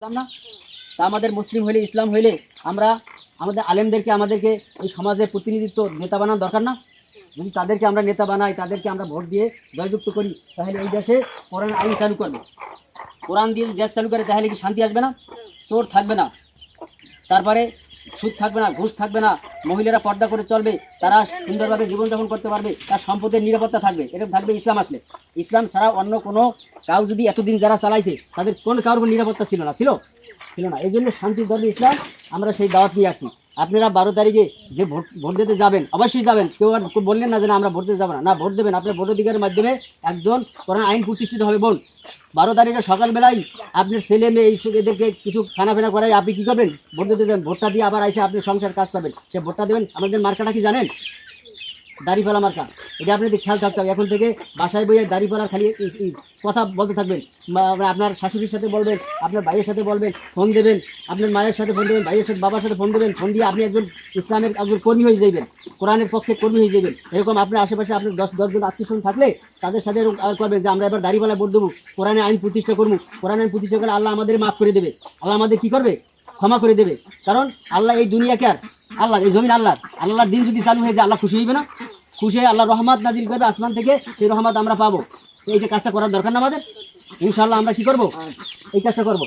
না তা আমাদের মুসলিম হইলে ইসলাম হইলে আমরা আমাদের আলেমদেরকে আমাদেরকে এই সমাজে প্রতিনিধিত্ব নেতা বানানো দরকার না? যদি তাদেরকে আমরা নেতা বানাই, তাদেরকে আমরা ভোট দিয়ে জয়যুক্ত করি, তাহলে এই দেশে কোরআন আইন চালু করবে। কোরআন দিয়ে দেশ চালু করে তাহলে কি শান্তি আসবে না? চোর থাকবে না, তারপরে সুদ থাকবে না, ঘুষ থাকবে না, মহিলারা পর্দা করে চলবে, তারা সুন্দরভাবে জীবনযাপন করতে পারবে, তার সম্পদের নিরাপত্তা থাকবে। এরকম থাকবে ইসলাম আসলে। ইসলাম ছাড়া অন্য কোনো কাউ যদি এতদিন যারা চালাইছে তাদের কোনো কারোর নিরাপত্তা ছিল না, ছিল না। এই জন্য শান্তির ধর্ম ইসলাম, আমরা সেই দাওয়াত নিয়ে আসছি। আপনারা 12 তারিখে যে ভোট দিতে যাবেন, অবশ্যই যাবেন। কেউ আর বললেন না যে না আমরা ভোট দিতে যাবো না, ভোট দেবেন। আপনার ভোট অধিকারের মাধ্যমে একজন কোরআন আইন প্রতিষ্ঠিত হবে। বোন 12 তারিখে সকালবেলায় আপনার ছেলে মেয়ে এদেরকে কিছু খানাফেনা করাই আপনি কী করবেন? ভোট দিতে যাবেন। ভোটটা দিয়ে আবার এসে আপনি সংসার কাজ করবেন। সে ভোটটা দেবেন। আমাদের মার্কাটা কি জানেন? দাড়িপালা মার্কা। এটা আপনাদের খেয়াল থাকতে হবে। এখন থেকে বাসায় বইয়ে দাড়িপালার খালি কথা বলতে থাকবেন। আপনার শাশুড়ির সাথে বলবেন, আপনার ভাইয়ের সাথে বলবেন, ফোন দেবেন, আপনার মায়ের সাথে ফোন দেবেন, ভাইয়ের সাথে বাবার সাথে ফোন দেবেন। ফোন দিয়ে আপনি একজন ইসলামের একজন কর্মী হয়ে যাবেন, কোরআনের পক্ষে কর্মী হয়ে যাবেন। এরকম আপনার আশেপাশে আপনার 10 জন আত্মীয়স্বজন থাকলে তাদের সাথে এরকম করবেন যে আমরা এবার দাড়িপালা ভোট দেবো, কোরআনের আইন প্রতিষ্ঠা করবো। কোরআন আইন প্রতিষ্ঠা করে আল্লাহ আমাদের মাফ করে দেবে। আল্লাহ আমাদের কী করবে? ক্ষমা করে দেবে। কারণ আল্লাহ এই দুনিয়াকে আর আল্লাহ এই জমিন আল্লাহর দিন যদি চালু হয়ে যায় আল্লাহ খুশি হইবে না? খুশি হয়ে আল্লাহ রহমত নাজিল করবে আসমান থেকে, সেই রহমত আমরা পাবো। এই যে কাজটা করার দরকার না আমাদের? ইনশাআল্লাহ আমরা কি করব? এই কাজটা করব।